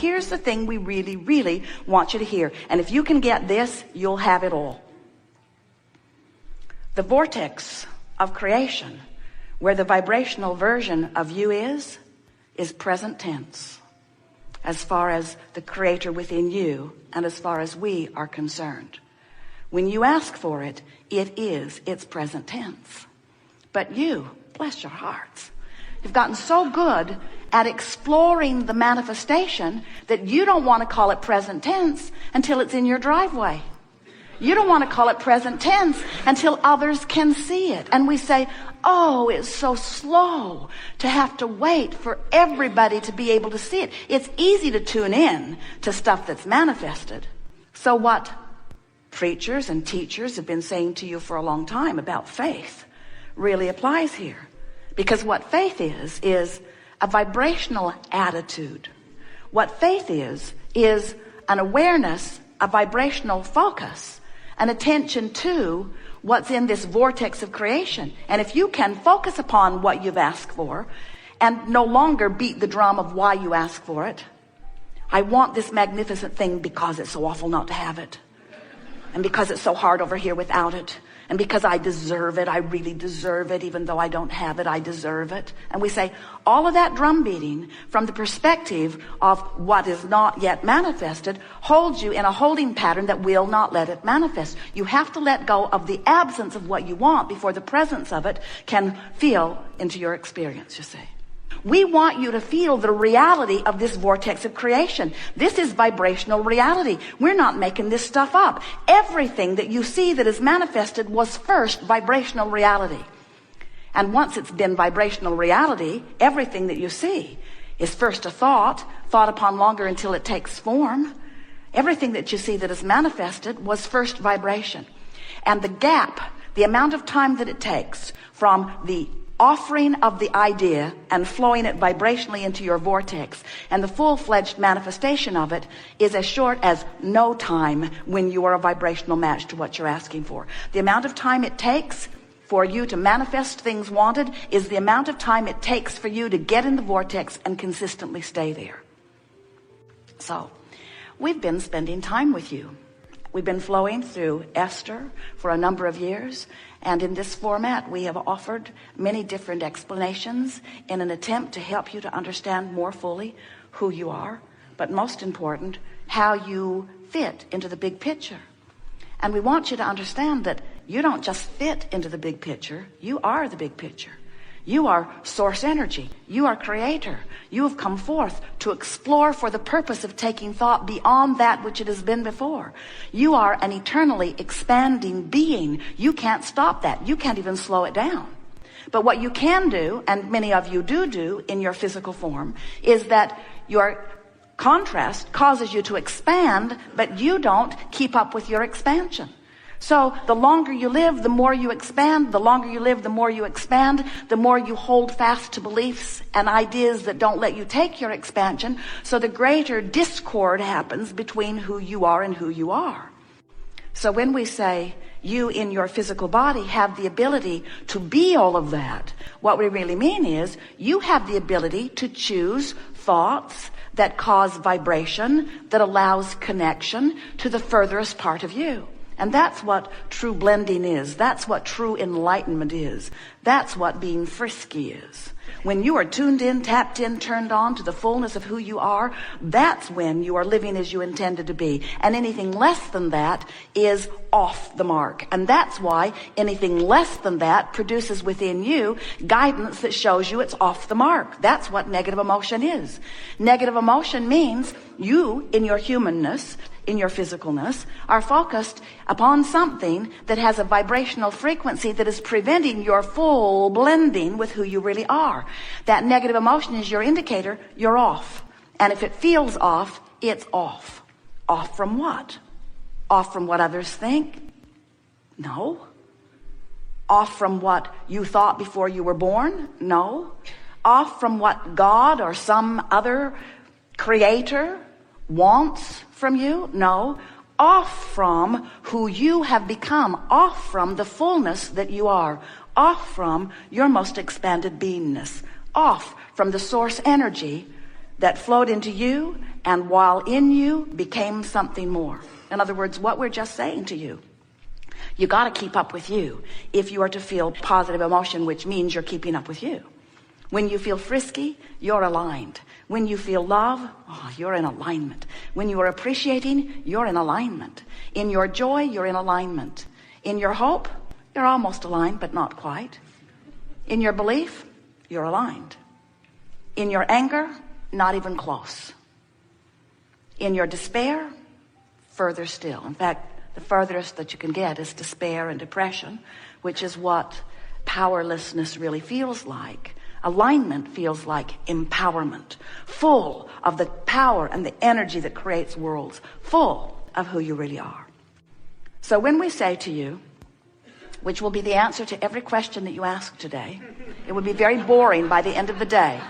here's the thing we really, really want you to hear. And if you can get this, you'll have it all. The vortex of creation, where the vibrational version of you is present tense, as far as the creator within you and as far as we are concerned. When you ask for it, it's present tense. But you, bless your hearts, you've gotten so good at exploring the manifestation that you don't want to call it present tense until it's in your driveway. You don't want to call it present tense until others can see it. And we say, oh, it's so slow to have to wait for everybody to be able to see it. It's easy to tune in to stuff that's manifested. So what preachers and teachers have been saying to you for a long time about faith really applies here. Because what faith is a vibrational attitude. What faith is an awareness, a vibrational focus, an attention to what's in this vortex of creation. And if you can focus upon what you've asked for and no longer beat the drum of why you ask for it. I want this magnificent thing because it's so awful not to have it. And because it's so hard over here without it. And because I deserve it, I really deserve it, even though I don't have it, I deserve it. And we say all of that drum beating from the perspective of what is not yet manifested holds you in a holding pattern that will not let it manifest. You have to let go of the absence of what you want before the presence of it can feel into your experience, you see. We want you to feel the reality of this vortex of creation. This is vibrational reality. We're not making this stuff up. Everything that you see that is manifested was first vibrational reality. And once it's been vibrational reality, everything that you see is first a thought upon longer until it takes form. Everything that you see that is manifested was first vibration. And the gap, the amount of time that it takes from the offering of the idea and flowing it vibrationally into your vortex and the full-fledged manifestation of it is as short as no time when you are a vibrational match to what you're asking for. The amount of time it takes for you to manifest things wanted is the amount of time it takes for you to get in the vortex and consistently stay there. So we've been spending time with you. We've been flowing through Esther for a number of years. And in this format, we have offered many different explanations in an attempt to help you to understand more fully who you are, but most important, how you fit into the big picture. And we want you to understand that you don't just fit into the big picture, you are the big picture. You are source energy. You are creator. You have come forth to explore for the purpose of taking thought beyond that which it has been before. You are an eternally expanding being. You can't stop that. You can't even slow it down. But what you can do, and many of you do in your physical form, is that your contrast causes you to expand, but you don't keep up with your expansion. So the longer you live, the more you expand. The longer you live, the more you expand. The more you hold fast to beliefs and ideas that don't let you take your expansion. So the greater discord happens between who you are and who you are. So when we say you in your physical body have the ability to be all of that, what we really mean is you have the ability to choose thoughts that cause vibration, that allows connection to the furthest part of you. And that's what true blending is. That's what true enlightenment is. That's what being frisky is. When you are tuned in, tapped in, turned on to the fullness of who you are, that's when you are living as you intended to be. And anything less than that is off the mark. And that's why anything less than that produces within you guidance that shows you it's off the mark. That's what negative emotion is. Negative emotion means you, in your humanness, in your physicalness, are focused upon something that has a vibrational frequency that is preventing your full blending with who you really are. That negative emotion is your indicator you're off. And if it feels off, it's off. Off from what? Off from what others think? No. Off from what you thought before you were born? No. Off from what God or some other creator wants from you? No. Off from who you have become. Off from the fullness that you are. Off from your most expanded beingness. Off from the source energy that flowed into you, and while in you became something more. In other words, what we're just saying to you, you got to keep up with you if you are to feel positive emotion, which means you're keeping up with you. When you feel frisky, you're aligned. When you feel love, you're in alignment. When you are appreciating, you're in alignment. In your joy, you're in alignment. In your hope, you're almost aligned, but not quite. In your belief, you're aligned. In your anger, not even close. In your despair, further still. In fact, the furthest that you can get is despair and depression, which is what powerlessness really feels like. Alignment feels like empowerment, full of the power and the energy that creates worlds, full of who you really are. So when we say to you, which will be the answer to every question that you ask today, it would be very boring by the end of the day.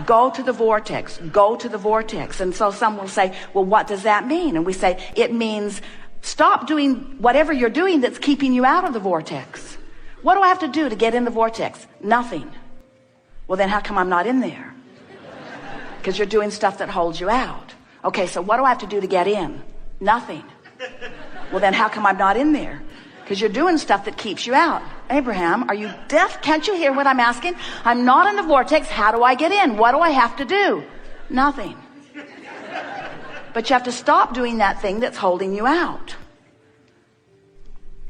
Go to the vortex, go to the vortex. And so some will say, well, what does that mean? And we say, it means stop doing whatever you're doing that's keeping you out of the vortex. What do I have to do to get in the vortex? Nothing. Well, then how come I'm not in there? Because you're doing stuff that holds you out. Okay, so what do I have to do to get in? Nothing. Well, then how come I'm not in there? Because you're doing stuff that keeps you out. Abraham, are you deaf? Can't you hear what I'm asking? I'm not in the vortex. How do I get in? What do I have to do? Nothing. But you have to stop doing that thing that's holding you out.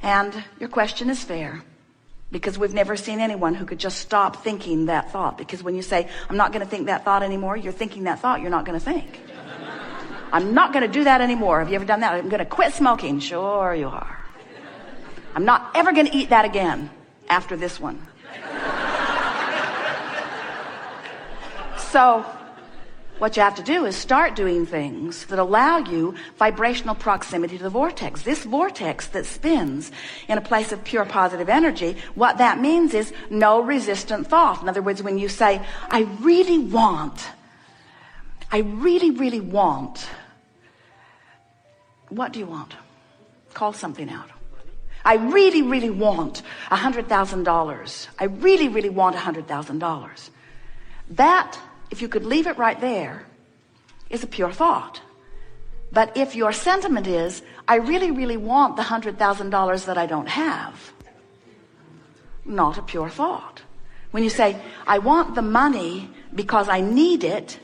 And your question is fair, because we've never seen anyone who could just stop thinking that thought. Because when you say, I'm not going to think that thought anymore, you're thinking that thought you're not going to think. I'm not going to do that anymore. Have you ever done that? I'm going to quit smoking. Sure you are. I'm not ever going to eat that again after this one. So what you have to do is start doing things that allow you vibrational proximity to the vortex. This vortex that spins in a place of pure positive energy, what that means is no resistant thought. In other words, when you say, I really, really want, what do you want? Call something out. I really, really want $100,000. I really, really want $100,000. That, if you could leave it right there, is a pure thought. But if your sentiment is, I really, really want the $100,000 that I don't have, not a pure thought. When you say, I want the money because I need it,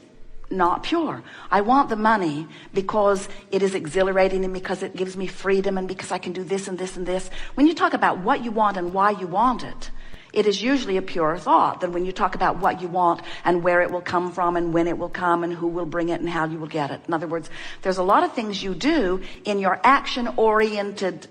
not pure. I want the money because it is exhilarating and because it gives me freedom and because I can do this and this and this. When you talk about what you want and why you want it, it is usually a purer thought than when you talk about what you want and where it will come from and when it will come and who will bring it and how you will get it. In other words, there's a lot of things you do in your action-oriented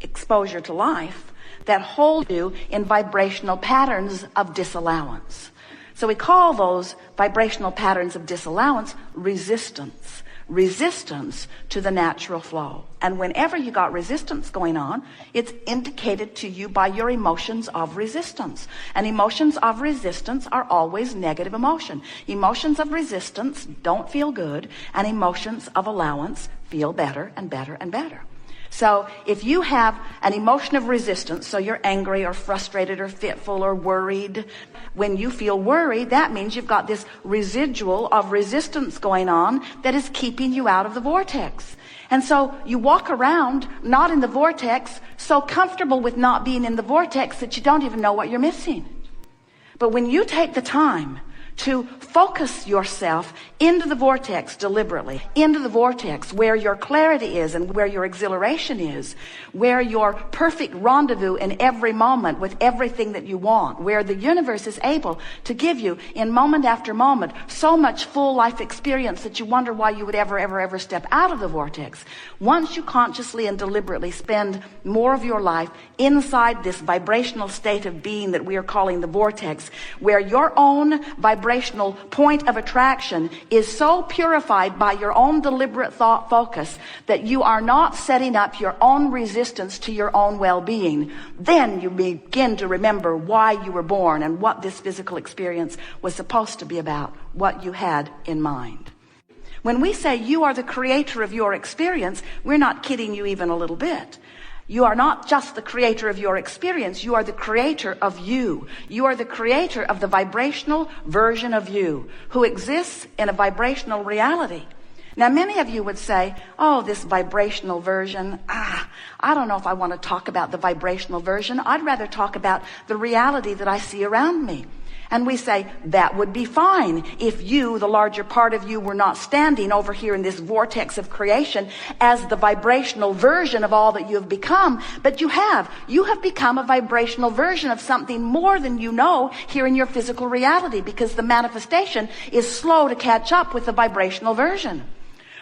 exposure to life that hold you in vibrational patterns of disallowance. So we call those vibrational patterns of disallowance resistance. Resistance to the natural flow. And whenever you got resistance going on, it's indicated to you by your emotions of resistance. And emotions of resistance are always negative emotion. Emotions of resistance don't feel good, and emotions of allowance feel better and better and better. So if you have an emotion of resistance, so you're angry or frustrated or fitful or worried, when you feel worried, that means you've got this residual of resistance going on that is keeping you out of the vortex. And so you walk around not in the vortex, so comfortable with not being in the vortex that you don't even know what you're missing. But when you take the time to focus yourself into the vortex deliberately, into the vortex where your clarity is and where your exhilaration is, where your perfect rendezvous in every moment with everything that you want, where the universe is able to give you in moment after moment so much full life experience that you wonder why you would ever step out of the vortex. Once you consciously and deliberately spend more of your life inside this vibrational state of being that we are calling the vortex, where your own vibrational point of attraction is so purified by your own deliberate thought focus that you are not setting up your own resistance to your own well-being, then you begin to remember why you were born and what this physical experience was supposed to be about, what you had in mind. When we say you are the creator of your experience, we're not kidding you even a little bit. You are not just the creator of your experience. You are the creator of you. You are the creator of the vibrational version of you who exists in a vibrational reality. Now, many of you would say, oh, this vibrational version, I don't know if I want to talk about the vibrational version. I'd rather talk about the reality that I see around me. And we say, that would be fine if you, the larger part of you, were not standing over here in this vortex of creation as the vibrational version of all that you have become. But you have become a vibrational version of something more than you know here in your physical reality, because the manifestation is slow to catch up with the vibrational version.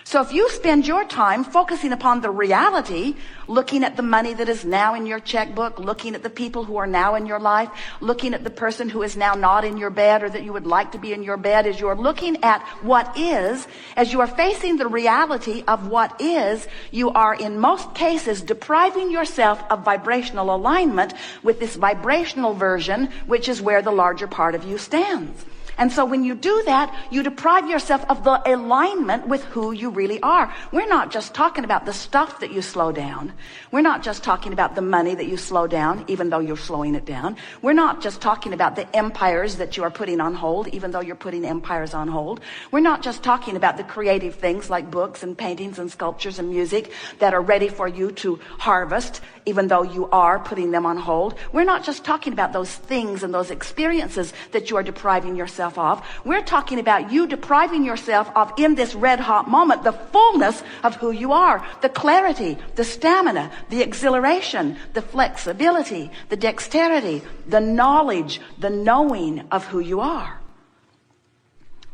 So if you spend your time focusing upon the reality, looking at the money that is now in your checkbook, looking at the people who are now in your life, looking at the person who is now not in your bed or that you would like to be in your bed, as you are looking at what is, as you are facing the reality of what is, you are in most cases depriving yourself of vibrational alignment with this vibrational version, which is where the larger part of you stands. And so when you do that, you deprive yourself of the alignment with who you really are. We're not just talking about the stuff that you slow down. We're not just talking about the money that you slow down, even though you're slowing it down. We're not just talking about the empires that you are putting on hold, even though you're putting empires on hold. We're not just talking about the creative things like books and paintings and sculptures and music that are ready for you to harvest, even though you are putting them on hold. We're not just talking about those things and those experiences that you are depriving yourself of. We're talking about you depriving yourself of, in this red hot moment, the fullness of who you are, the clarity, the stamina, the exhilaration, the flexibility, the dexterity, the knowledge, the knowing of who you are,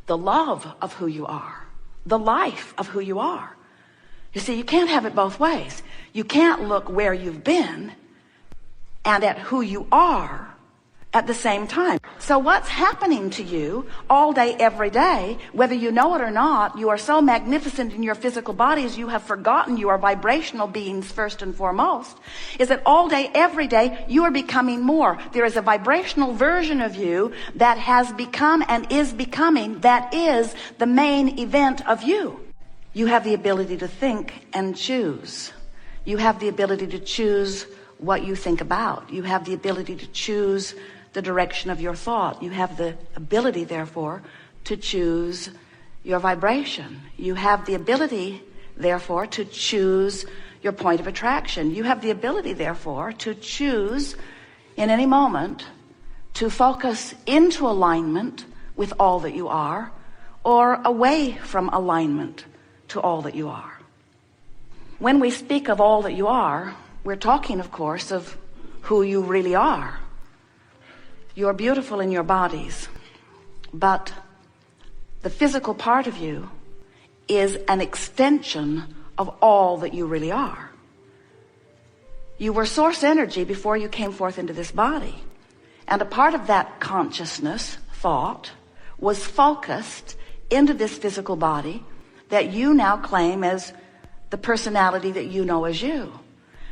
the love of who you are, the life of who you are. You see, you can't have it both ways. You can't look where you've been and at who you are at the same time. So what's happening to you all day, every day, whether you know it or not, you are so magnificent in your physical bodies, you have forgotten you are vibrational beings first and foremost, is that all day, every day, you are becoming more. There is a vibrational version of you that has become and is becoming, that is the main event of you. You have the ability to think and choose. You have the ability to choose what you think about. You have the ability to choose the direction of your thought. You have the ability, therefore, to choose your vibration. You have the ability, therefore, to choose your point of attraction. You have the ability, therefore, to choose in any moment to focus into alignment with all that you are, or away from alignment to all that you are. When we speak of all that you are, we're talking, of course, of who you really are. You're beautiful in your bodies, but the physical part of you is an extension of all that you really are. You were source energy before you came forth into this body, and a part of that consciousness, thought, was focused into this physical body that you now claim as the personality that you know as you.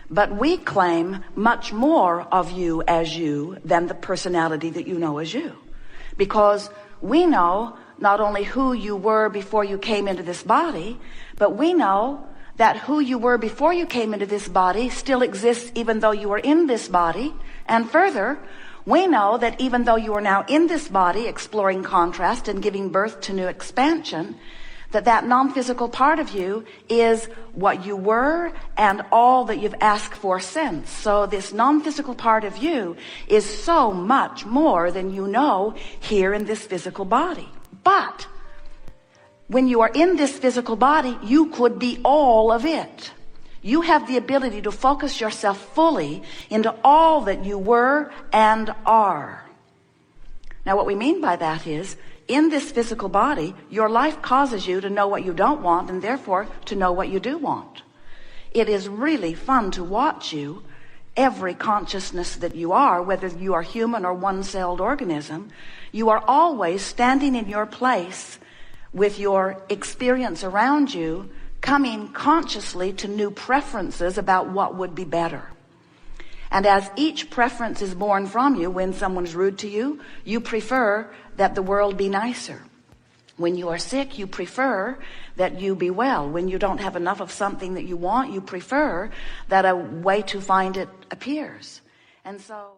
But we claim much more of you as you than the personality that you know as you. Because we know not only who you were before you came into this body, but we know that who you were before you came into this body still exists even though you are in this body. And further, we know that even though you are now in this body, exploring contrast and giving birth to new expansion, that non-physical part of you is what you were and all that you've asked for since. So this non-physical part of you is so much more than you know here in this physical body. But when you are in this physical body, you could be all of it. You have the ability to focus yourself fully into all that you were and are. Now, what we mean by that is, in this physical body, your life causes you to know what you don't want and therefore to know what you do want. It is really fun to watch you, every consciousness that you are, whether you are human or one-celled organism, you are always standing in your place with your experience around you, coming consciously to new preferences about what would be better. And as each preference is born from you, when someone's rude to you, you prefer that the world be nicer. When you are sick, you prefer that you be well. When you don't have enough of something that you want, you prefer that a way to find it appears. And so